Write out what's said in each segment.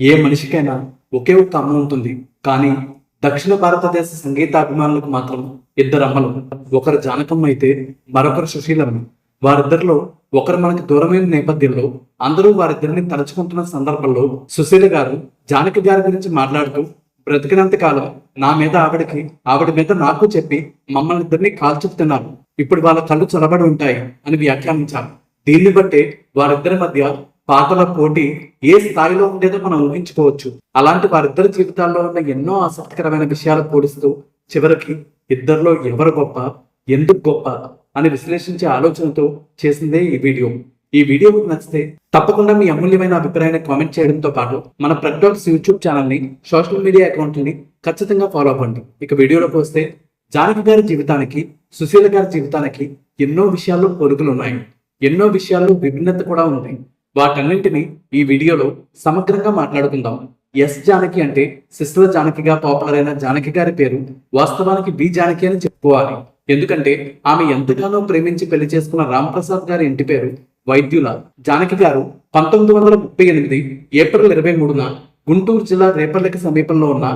ఏ మనిషికైనా ఒకే ఒక్క అమ్మ ఉంటుంది. కానీ దక్షిణ భారతదేశ సంగీతాభిమానులకు మాత్రం ఇద్దరు అమ్మలు. ఒకరు జానకమ్మ అయితే మరొకరు సుశీలమ్మ. వారిద్దరిలో ఒకరు మనకి దూరమైన నేపథ్యంలో అందరూ వారిద్దరిని తలుచుకుంటున్న సందర్భంలో సుశీల గారు జానకి గారి గురించి మాట్లాడుతూ, బ్రతికినంత కాలం నా మీద ఆవిడ మీద నాకు చెప్పి మమ్మల్ని ఇద్దరిని కాల్చుకుతున్నారు. ఇప్పుడు వాళ్ళ కళ్ళు చొరబడి ఉంటాయి అని వ్యాఖ్యానించారు. దీన్ని బట్టే వారిద్దరి మధ్య పాటల పోటీ ఏ స్థాయిలో ఉండేదో మనం ఊహించుకోవచ్చు. అలాంటి వారిద్దరి జీవితాల్లో ఉన్న ఎన్నో ఆసక్తికరమైన విషయాలు పోలిస్తూ చివరికి ఇద్దరిలో ఎవరు గొప్ప, ఎందుకు గొప్ప అని విశ్లేషించే ఆలోచనతో చేసిందే ఈ వీడియో. ఈ వీడియో మీకు నచ్చితే తప్పకుండా మీ అమూల్యమైన అభిప్రాయాన్ని కామెంట్ చేయడంతో పాటు మన ప్రెగ్ టాక్స్ యూట్యూబ్ ఛానల్ని, సోషల్ మీడియా అకౌంట్ని ఖచ్చితంగా ఫాలో అవ్వండి. ఇక వీడియోలోకి వస్తే, జానకి గారి జీవితానికి సుశీల గారి జీవితానికి ఎన్నో విషయాల్లో పోలికలు ఉన్నాయి. ఎన్నో విషయాల్లో విభిన్నత కూడా ఉంది. వాటన్నింటినీ ఈ వీడియోలో సమగ్రంగా మాట్లాడుకుందాం. ఎస్ జానకి అంటే సిస్టర్ జానకిగా పాపులర్ అయిన జానకి గారి పేరు వాస్తవానికి బి జానకి అని చెప్పుకోవాలి. ఎందుకంటే ఆమె ఎంతగానో ప్రేమించి పెళ్లి చేసుకున్న రాంప్రసాద్ గారి ఇంటి పేరు వైద్యుల. జానకి గారు 1938 ఏప్రిల్ 23న గుంటూరు జిల్లా రేపల్లెకి సమీపంలో ఉన్న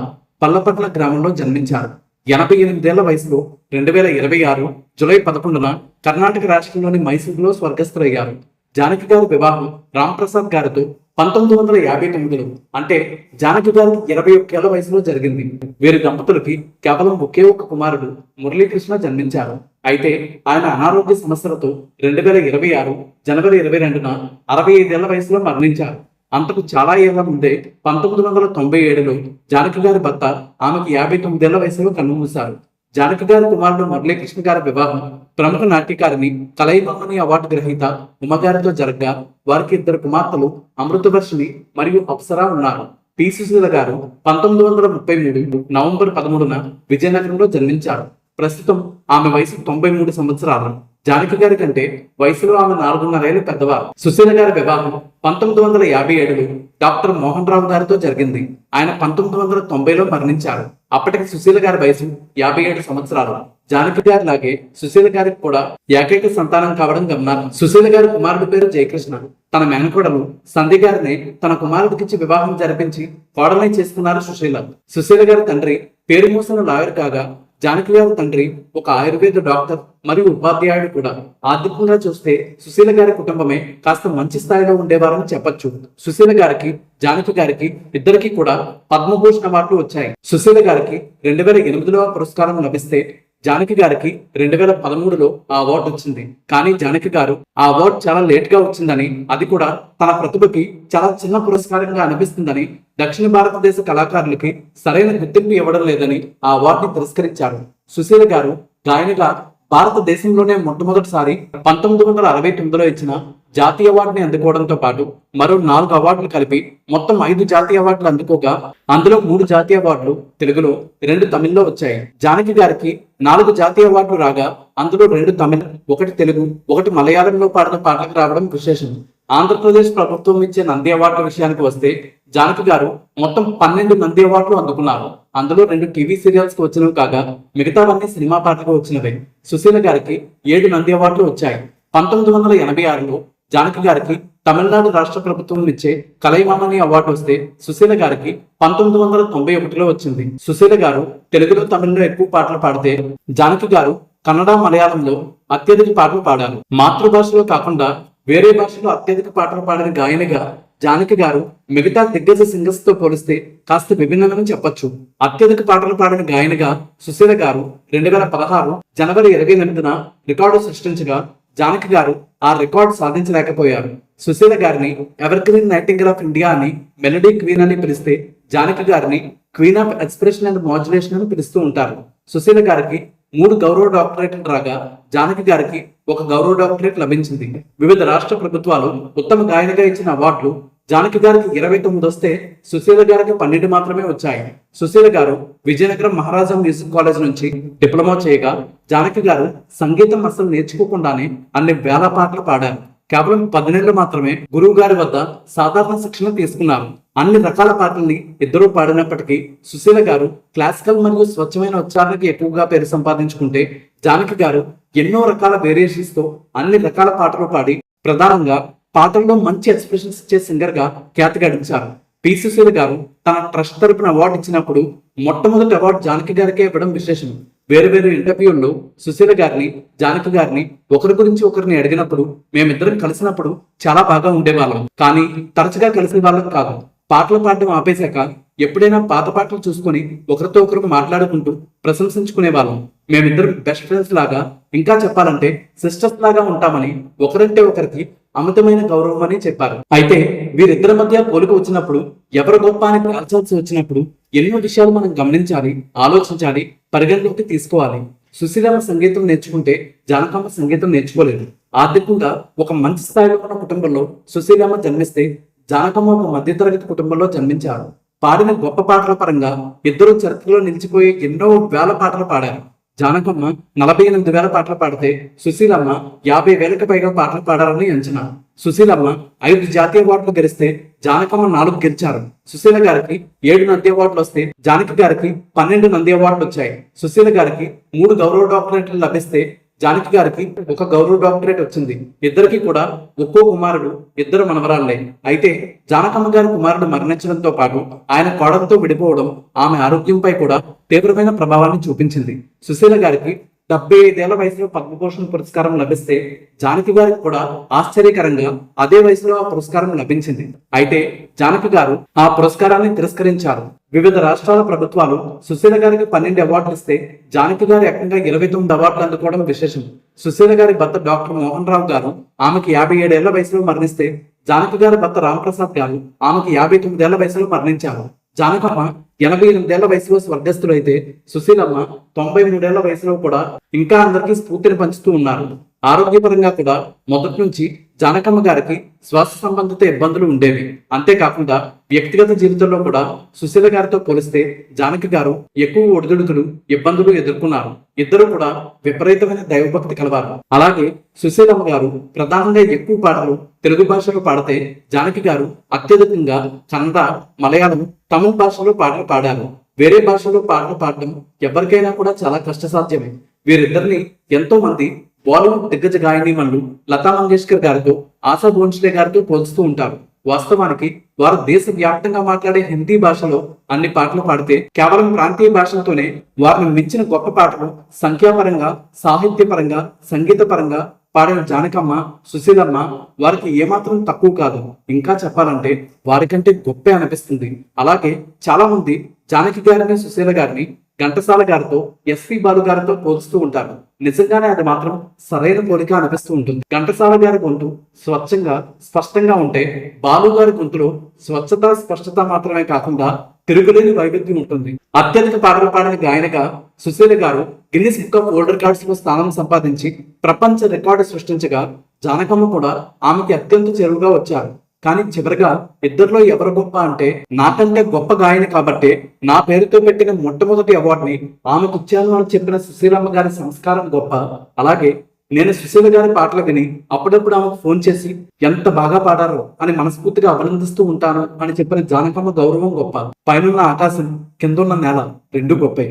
పల్లపట్ల గ్రామంలో జన్మించారు. 88 ఏళ్ల వయసులో 2026 జూలై 11న కర్ణాటక రాష్ట్రంలోని మైసూరులో స్వర్గస్థులయ్యారు. జానకి గారి వివాహం రాంప్రసాద్ గారితో 1959లో, అంటే జానకి గారికి 21 ఏళ్ల వయసులో జరిగింది. వీరి దంపతులకి కేవలం ఒకే ఒక్క కుమారుడు మురళీకృష్ణ జన్మించారు. అయితే ఆయన అనారోగ్య సమస్యలతో 2026 జనవరి 22న 65 ఏళ్ల వయసులో మరణించారు. అంతకు చాలా ఏళ్ల ముందే 1997లో జానకి గారి భర్త ఆమెకు 59 ఏళ్ల వయసులో కన్నుమూశారు. జానకి గారి కుమారుడు మురళీకృష్ణ గారి వివాహం ప్రముఖ నాట్యకారిణి కలైమామణి అవార్డు గ్రహీత ఉమగారితో జరగగా వారికి ఇద్దరు కుమార్తెలు అమృతవర్షిణి మరియు అప్సరా ఉన్నారు. పి సుశీల గారు 1933 నవంబర్ 13న విజయనగరంలో జన్మించారు. ప్రస్తుతం ఆమె వయసు 93 సంవత్సరాలు. జానకి గారి కంటే వయసులో ఆమె 4.5 ఏళ్లు పెద్దవారు. సుశీల గారి వివాహం 1957లో డాక్టర్ మోహన్ రావు గారితో జరిగింది. ఆయన 1990లో మరణించారు. అప్పటికి సుశీల గారి వయసు 57 సంవత్సరాలు. జానకి గారి లాగే సుశీల గారికి కూడా ఏకైక సంతానం కావడం గమనార్హం. సుశీల గారి కుమారుడి పేరు జయకృష్ణ. తన మేనకోడలు సంధ్య గారిని తన కుమారుడికిచ్చి వివాహం జరిపించి కోడల్ని చేసుకున్నారు సుశీల. సుశీల గారి తండ్రి పేరు మోసిన లాయర్ కాగా, జానకి గారి తండ్రి ఒక ఆయుర్వేద డాక్టర్ మరియు ఉపాధ్యాయుడు కూడా. ఆర్థికంగా చూస్తే సుశీల గారి కుటుంబమే కాస్త మంచి స్థాయిలో ఉండేవారని చెప్పొచ్చు. సుశీల గారికి, జానకి గారికి ఇద్దరికి కూడా పద్మభూషణ్ అవార్డులు వచ్చాయి. సుశీల గారికి 2008లో పురస్కారం లభిస్తే, జానకి గారికి 2013లో ఆ అవార్డు వచ్చింది. కానీ జానకి గారు ఆ అవార్డు చాలా లేట్ గా వచ్చిందని, అది కూడా తన ప్రతిభకి చాలా చిన్న పురస్కారంగా అనిపిస్తుందని, దక్షిణ భారతదేశ కళాకారులకి సరైన గుర్తింపు ఇవ్వడం లేదని ఆ అవార్డుని తిరస్కరించారు. సుశీల గారు గాయనిగా భారతదేశంలోనే మొట్టమొదటిసారి 1969లో ఇచ్చిన జాతీయ అవార్డుని అందుకోవడంతో పాటు మరో 4 అవార్డులు కలిపి మొత్తం 5 జాతీయ అవార్డులు అందుకోగా, అందులో 3 జాతీయ అవార్డులు తెలుగులో, 2 తమిళ్లో వచ్చాయి. జానకి గారికి 4 జాతీయ అవార్డులు రాగా, అందులో 2 తమిళ్, 1 తెలుగు, 1 మలయాళంలో పాడిన పాటలకు రావడం విశేషం. ఆంధ్రప్రదేశ్ ప్రభుత్వం ఇచ్చే నంది అవార్డుల విషయానికి వస్తే, జానకి గారు మొత్తం 12 నంది అవార్డులు అందుకున్నారు. అందులో 2 టీవీ సీరియల్స్ కు వచ్చినవి కాగా, మిగతావన్నీ సినిమా పాటలకు వచ్చినవే. సుశీల గారికి 7 నంది అవార్డులు వచ్చాయి. 1986లో జానకి గారికి తమిళనాడు రాష్ట్ర ప్రభుత్వం ఇచ్చే కలైమామణి అవార్డు వస్తే, సుశీల గారికి 1991లో వచ్చింది. సుశీల గారు తెలుగులో, తమిళలో ఎక్కువ పాటలు పాడితే, జానకి గారు కన్నడ, మలయాళంలో అత్యధిక పాటలు పాడారు. మాతృభాషలో కాకుండా వేరే భాషలో అత్యధిక పాటలు పాడిన గాయనిగా జానకి గారు మిగతా దిగ్గజ సింగర్స్ తో పోలిస్తే కాస్త విభిన్నమని చెప్పొచ్చు. అత్యధిక పాటలు పాడిన గాయనిగా సుశీల గారు 2016 జనవరి 28న రికార్డు సృష్టించగా, జానకి గారు ఆ రికార్డు సాధించలేకపోయారు. సుశీల గారిని ever green nightingale of India అని, మెలడీ క్వీన్ అని పిలిస్తే, జానకి గారిని queen of expression and modulation అని పిలుస్తూ ఉంటారు. సుశీల గారికి 3 గౌరవ డాక్టరేట్లు రాగా, జానకి గారికి 1 గౌరవ డాక్టరేట్ లభించింది. వివిధ రాష్ట్ర ప్రభుత్వాలు ఉత్తమ గాయనిగా ఇచ్చిన అవార్డులు జానకి గారికి 29 వస్తే, సుశీల గారికి 12 మాత్రమే వచ్చాయి. సుశీల గారు విజయనగరం మహారాజా మ్యూజిక్ కాలేజ్ నుంచి డిప్లొమా చేయగా, జానకి గారు సంగీతం అసలు నేర్చుకోకుండానే అన్ని వేల పాటలు పాడారు. కేవలం 10 నెలలు మాత్రమే గురువు గారి వద్ద సాధారణ శిక్షణ తీసుకున్నారు. అన్ని రకాల పాటల్ని ఇద్దరూ పాడినప్పటికీ సుశీల గారు క్లాసికల్ మరియు స్వచ్ఛమైన ఉచ్చారణకి ఎక్కువగా పేరు సంపాదించుకుంటే, జానకి గారు ఎన్నో రకాల వేరియేషన్స్ తో అన్ని రకాల పాటలు పాడి ప్రధానంగా పాటల్లో మంచి ఎక్స్ప్రెషన్స్ ఇచ్చే సింగర్ గా ఖ్యాతి గడించారు. పి సుశీల గారు తన ట్రస్ట్ తరపున అవార్డు ఇచ్చినప్పుడు మొట్టమొదటి అవార్డు జానకి గారికే ఇవ్వడం విశేషం. వేరు వేరు ఇంటర్వ్యూల్లో సుశీల గారిని, జానకి గారిని ఒకరి గురించి ఒకరిని అడిగినప్పుడు మేమిద్దరం కలిసినప్పుడు చాలా బాగా ఉండేవాళ్ళం, కానీ తరచుగా కలిసే వాళ్ళం కాదు. పాటలు పాడడం ఆపేశాక ఎప్పుడైనా పాత పాటలు చూసుకొని ఒకరితో ఒకరు మాట్లాడుకుంటూ ప్రశంసించుకునే వాళ్ళం. మేమిద్దరం బెస్ట్ ఫ్రెండ్స్ లాగా, ఇంకా చెప్పాలంటే సిస్టర్స్ లాగా ఉంటామని, ఒకరంటే ఒకరికి అమితమైన గౌరవం అని చెప్పారు. అయితే వీరిద్దరి మధ్య పోలిక వచ్చినప్పుడు, ఎవరు గొప్ప అని తేల్చాల్సి వచ్చినప్పుడు ఎన్నో విషయాలు మనం గమనించాలి, ఆలోచించాలి, పరిగణలోకి తీసుకోవాలి. సుశీలమ్మ సంగీతం నేర్చుకుంటే జానకమ్మ సంగీతం నేర్చుకోలేదు. ఆర్థికంగా ఒక మంచి స్థాయిలో ఉన్న కుటుంబంలో సుశీలమ్మ జన్మిస్తే జానకమ్మ ఒక మధ్యతరగతి కుటుంబంలో జన్మించారు. పాడిన గొప్ప పాటల పరంగా ఇద్దరు చరిత్రలో నిలిచిపోయి ఎన్నో వేల పాటలు పాడారు. జానకమ్మ 48,000 పాటలు పాడితే సుశీలమ్మ 50,000కి పైగా పాటలు పాడారని అంచనా. సుశీలమ్మ 5 జాతీయ అవార్డులు గెలిస్తే జానకమ్మ 4 గెలిచారు. సుశీల గారికి 7 నంది అవార్డులు వస్తే జానకి గారికి 12 నంది అవార్డులు వచ్చాయి. సుశీల గారికి 3 గౌరవ డాక్టరేట్లు లభిస్తే జానకి గారికి 1 గౌరవ డాక్టరేట్ వచ్చింది. ఇద్దరికి కూడా ఒక్కో కుమారుడు, 2 మనవరాళ్లే. అయితే జానకమ్మ గారి కుమారుడు మరణించడంతో పాటు ఆయన కోడలతో విడిపోవడం ఆమె ఆరోగ్యంపై కూడా తీవ్రమైన ప్రభావాన్ని చూపించింది. సుశీల గారికి 75 ఏళ్ల వయసులో పద్మభూషణ్ పురస్కారం లభిస్తే జానకి గారికి కూడా ఆశ్చర్యకరంగా అదే వయసులో ఆ పురస్కారం లభించింది. అయితే జానకి గారు ఆ పురస్కారాన్ని తిరస్కరించారు. వివిధ రాష్ట్రాల ప్రభుత్వాలు సుశీల గారికి 12 అవార్డులు ఇస్తే జానకి గారు ఏకంగా 29 అవార్డులు అందుకోవడం విశేషం. సుశీల గారి భర్త డాక్టర్ మోహన్ రావు గారు ఆమెకి 57 ఏళ్ల వయసులో మరణిస్తే జానకి గారి భర్త రాంప్రసాద్ గారు ఆమెకి 59 ఏళ్ల వయసులో మరణించారు. జానకమ్మ 88 ఏళ్ల వయసులో స్వర్గస్థులైతే సుశీలమ్మ 93 ఏళ్ల వయసులో కూడా ఇంకా అందరికీ స్ఫూర్తిని పంచుతూ ఉన్నారు. ఆరోగ్యపరంగా కూడా మొదటి నుంచి జానకమ్మ గారికి శ్వాస సంబంధిత ఇబ్బందులు ఉండేవి. అంతేకాకుండా వ్యక్తిగత జీవితంలో కూడా సుశీల గారితో పోలిస్తే జానకి గారు ఎక్కువ ఒడిదుడుకులు, ఇబ్బందులు ఎదుర్కొన్నారు. ఇద్దరు కూడా విపరీతమైన దైవభక్తి కలవారు. అలాగే సుశీలమ్మ గారు ప్రధానంగా ఎక్కువ పాటలు తెలుగు భాషలో పాడితే జానకి గారు అత్యధికంగా కన్నడ, మలయాళం, తమిళ భాషలో పాటలు పాడారు. వేరే భాషలో పాటలు పాడడం ఎవరికైనా కూడా చాలా కష్టసాధ్యమే. వీరిద్దరిని ఎంతో మంది బాలీవుడ్ దిగ్గజ గాయనీమణులు లతా మంగేష్కర్ గారితో, ఆశా భోన్స్లే గారితో పోల్చుతూ ఉంటారు. వాస్తవానికి వారు దేశవ్యాప్తంగా మాట్లాడే హిందీ భాషలో అన్ని పాటలు పాడితే కేవలం ప్రాంతీయ భాషలతోనే వారిని మించిన గొప్ప పాటలు సంఖ్యాపరంగా, సాహిత్యపరంగా, సంగీత పరంగా పాడిన జానకమ్మ, సుశీలమ్మ వారికి ఏమాత్రం తక్కువ కాదు. ఇంకా చెప్పాలంటే వారికంటే గొప్పే అనిపిస్తుంది. అలాగే చాలా మంది జానకి గారిని, సుశీల గారిని ఘంటసాల గారితో, ఎస్పి బాలు గారితో పోల్చుతూ ఉంటారు. నిజంగానే అది మాత్రం సరైన పోలిక అనిపిస్తూ ఉంటుంది. ఘంటసాల గారి గొంతు స్వచ్ఛంగా, స్పష్టంగా ఉంటే బాలు గారి గొంతులో స్వచ్ఛత, స్పష్టత మాత్రమే కాకుండా తిరుగులేని వైవిధ్యం ఉంటుంది. అత్యధిక పాటలు పాడిన గాయనగా సుశీల గారు Guinness book of world records లో స్థానం సంపాదించి ప్రపంచ రికార్డు సృష్టించగా జానకమ్మ కూడా ఆమెకి అత్యంత చేరువుగా వచ్చారు. కానీ చివరిగా ఇద్దరిలో ఎవరు గొప్ప అంటే, నాకంటే గొప్ప గాయని కాబట్టి నా పేరుతో పెట్టిన మొట్టమొదటి అవార్డుని ఆమెకు ఇచ్చాను అని చెప్పిన సుశీలమ్మ గారి సంస్కారం గొప్ప. అలాగే నేను సుశీల గారి పాటలు విని అప్పుడప్పుడు ఆమెకు ఫోన్ చేసి ఎంత బాగా పాడారో అని మనస్ఫూర్తిగా అభినందిస్తూ ఉంటాను అని చెప్పిన జానకమ్మ గౌరవం గొప్ప. పైనున్న ఆకాశం, కిందున్న నేల రెండు గొప్పే.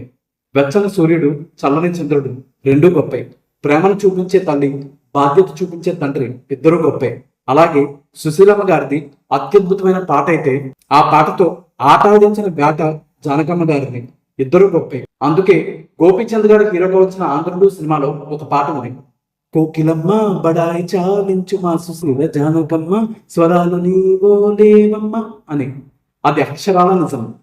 వెచ్చని సూర్యుడు, చల్లని చంద్రుడు రెండు గొప్పే. ప్రేమను చూపించే తల్లి, బాధ్యత చూపించే తండ్రి ఇద్దరు గొప్పే. అలాగే సుశీలమ్మ గారిది అత్యద్భుతమైన పాట అయితే ఆ పాటతో ఆటాదించిన వేట జానకమ్మ గారిది. ఇద్దరు గొప్పే. అందుకే గోపీచంద్ గారి హీరోగా వచ్చిన ఆంధ్రుడు సినిమాలో ఒక పాట ఉంది. కోకిలమ్మ బడాయి చాలించు మా సుశీల జానకమ్మ, స్వరాలు నీవో లేవమ్మ అని. అది అక్షరాల నిజం.